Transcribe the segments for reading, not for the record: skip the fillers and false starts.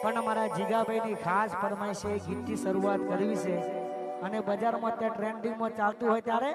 પણ અમારા જીગાભાઈની ખાસ ફરમાઈશ એ ગીતથી શરૂઆત કરવી છે અને બજારમાં ત્યાં ટ્રેન્ડિંગમાં ચાલતું હોય ત્યારે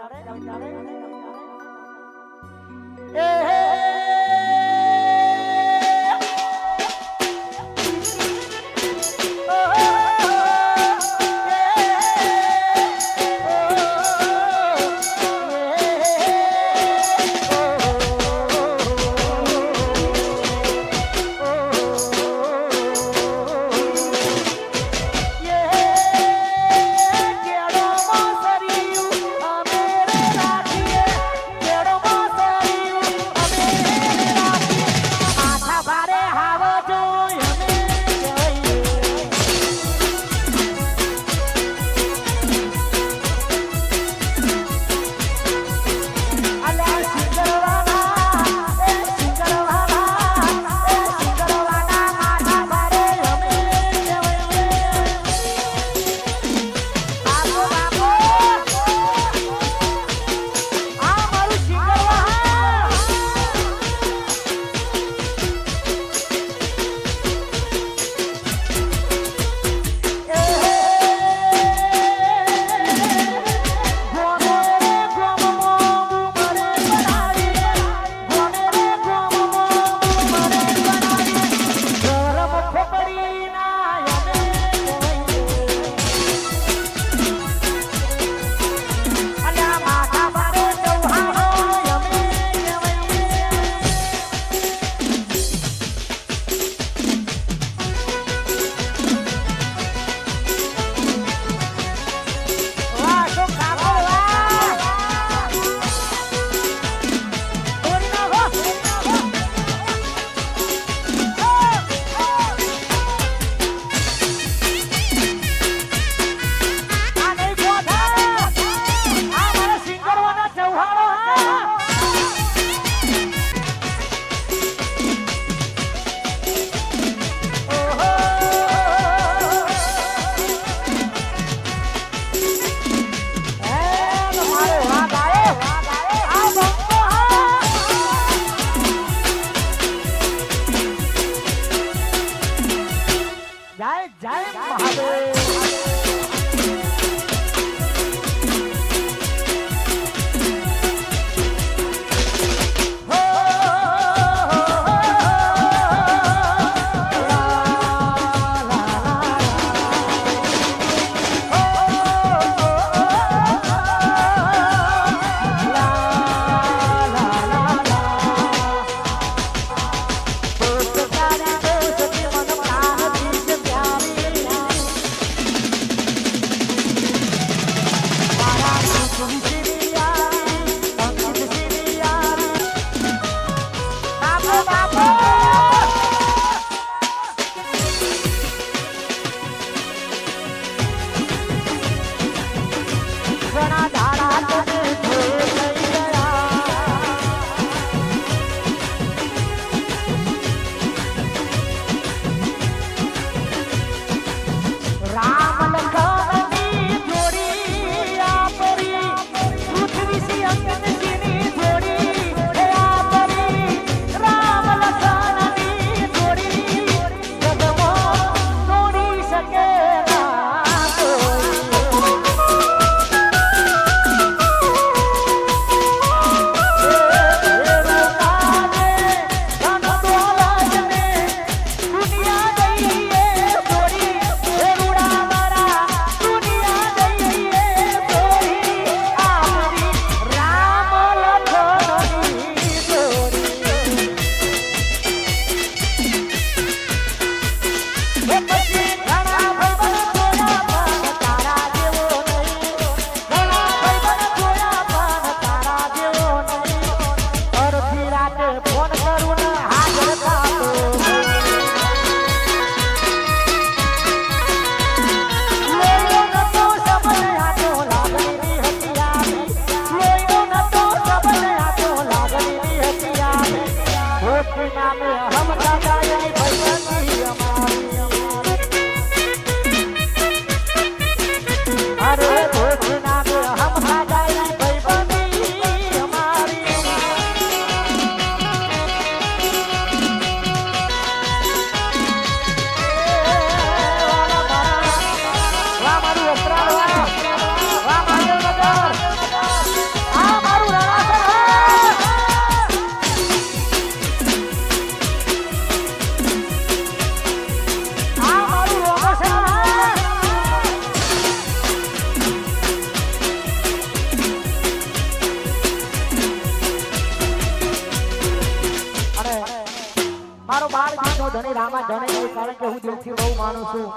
રામા ધણી કારણ કે હું દિલથી બહુ માનું છું.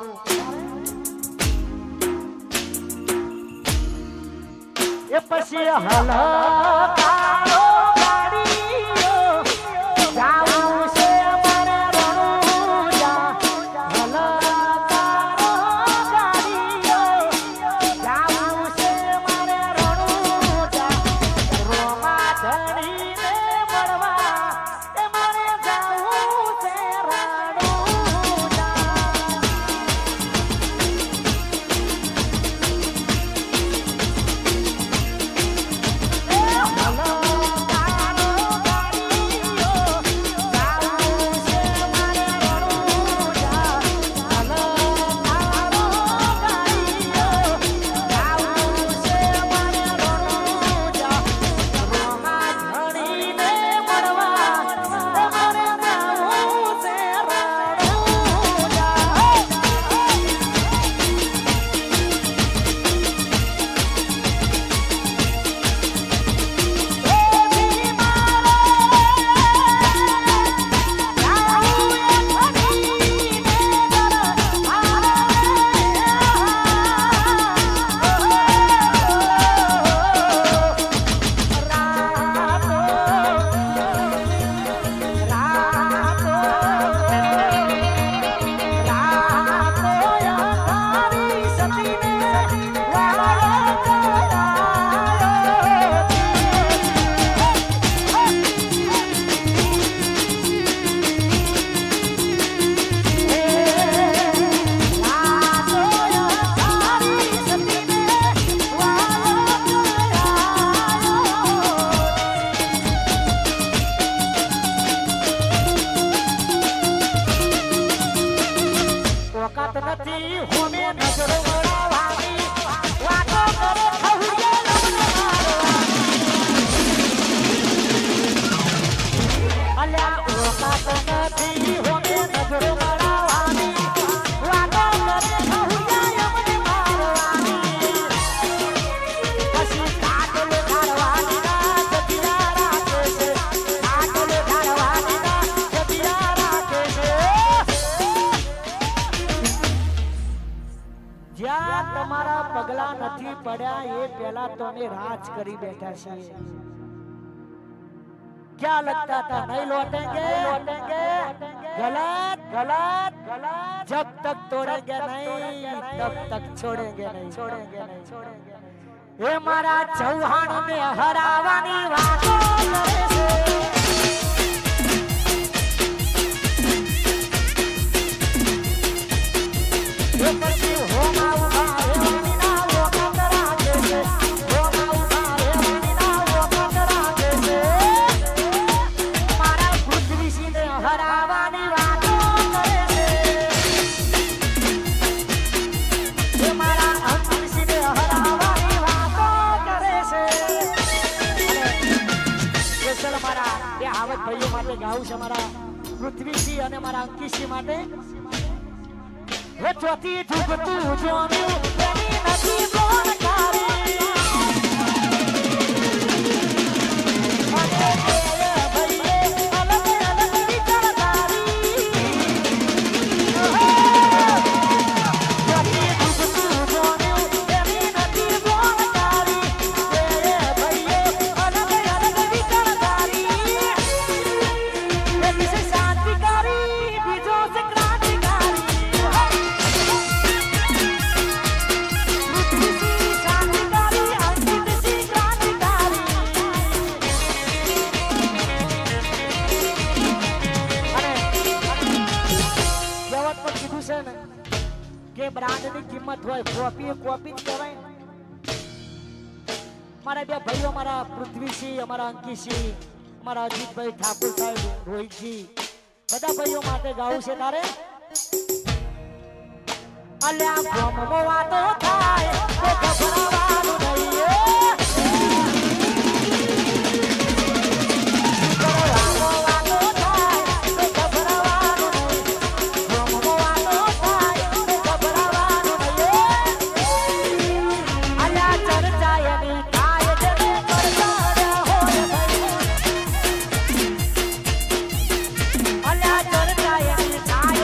એ પછી હલ કાળો ગાડીઓ જાવું છે મારે રણુજા. હલ કાળો ગાડીઓ જાવું છે મારે રણુજા. રોમા ધણીને મળવા એ મારે જાવું છે રણુજા. જ્યાં તમારા પગલા નથી પડ્યા એ પહેલા તો અમે રાજ કરી બેઠા છીએ. क्या लगता था नहीं लौटेंगे गलत गलत गलत. जब तक तोड़ेंगे नहीं तब तक छोड़ेंगे नहीं. ये मारा चौहान में हरावानी वातो करे छे. ये પછી હોમા ઉભા રહેવાની ના વોકા કરાવે છે. હોમા ઉભા રહેવાની ના વોકા કરાવે છે. મારા પૃથ્વીસિંહને હરાવાની વાતો કરે છે. એ મારા અંકિતસિંહને હરાવાની વાતો કરે છે. સ્પેશિયલ મારા બે આવત ભાઈઓ માટે ગાવું છે. મારા પૃથ્વીસિંહ અને મારા અંકિતસિંહ માટે. ચોથી ઠુકતું જોયું તેની નથી કોણ કારી. કે બ્રાન્ડની કિંમત હોય કોપી કોપી જ કહેવાય. મારા બે ભાઈઓ મારા પૃથ્વીસિંહ અમારા અંકિતસિંહ મારા અજીતભાઈ ઠાકોર સાહેબ રોહિતજી બધા ભાઈઓ માટે ગાવું છે. તારે અલ્યા ભ્રમો વાતો થાય તો ગભરાવાનું નહીં. I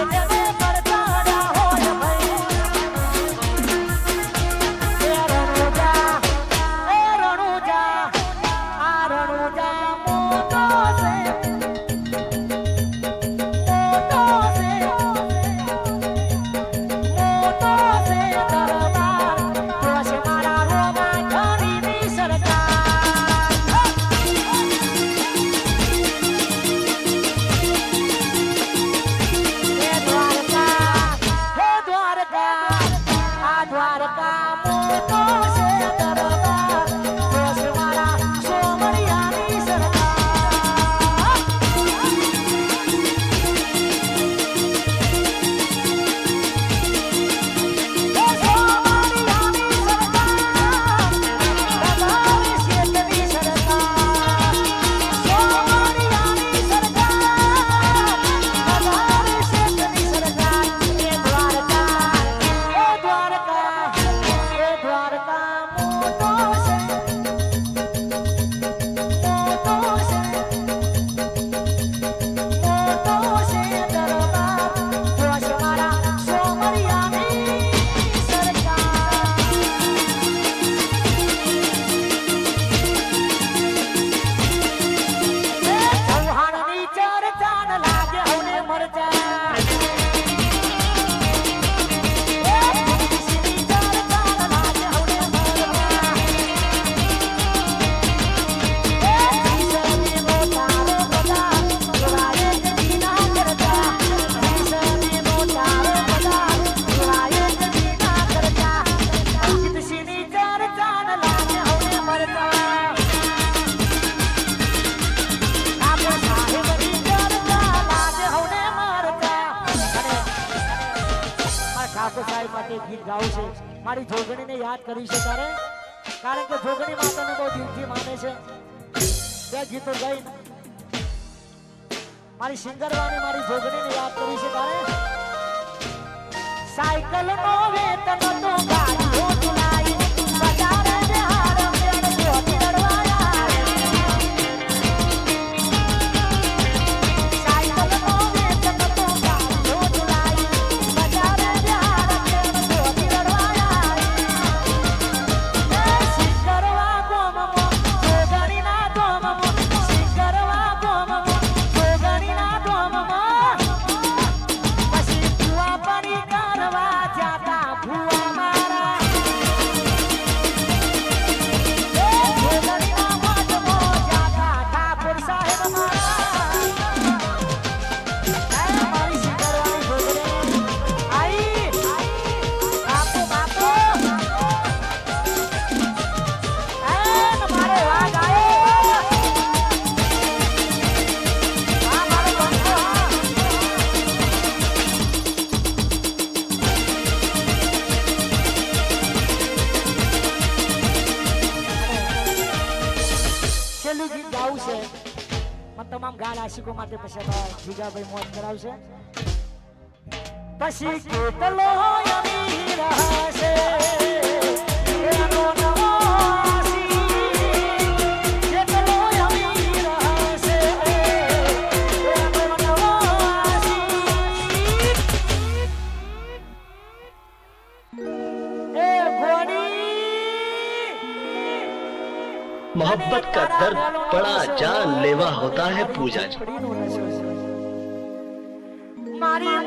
ઠાકોર સાહેબ માટે ગીત ગાવું છે મારી જોગણીને યાદ કરી છે તારે કારણ કે જોગણી માતાને બહુ દિલથી માને છે બે ગીતો ગાઈ મારી સિંગરવાણી મારી જોગણીને યાદ કરી છે તારે સાયકલ નો વેતન તો ગાડીઓ ચલાઈ બજાર બહાર મેળ જોતી રડવાયા સાયકલ નો વેતન તો ગાડીઓ ચલાઈ બજાર બહાર મેળ જોતી રડવાયા સિંગરવા ગોમમો જોગણીના ગોમમો સિંગરવા ગોમમો જોગણીના ગોમમો પછી ભુવા પડી કરવા જાતા ભુવા મારા જોગણીના વાટમો જાતા ઠાકોર સાહેબ મારા મારી સિંગરવાળી જોગણી આઈ બાપુ બાપુ મારે વાગ આયો આ મારો બંધો છેલ્લું ગીત ગાવું છે મને તમામ ગાલ આશિકો માટે પછી જીગાભાઈ મોજ કરાવશે પછી કેટલો અમીર હશે એનો નવો આશિક. કેટલો અમીર હશે એનો નવો આશિક. એ ઘોડી मोहब्बत का दर्द बड़ा जानलेवा होता है पूजा जी। મારી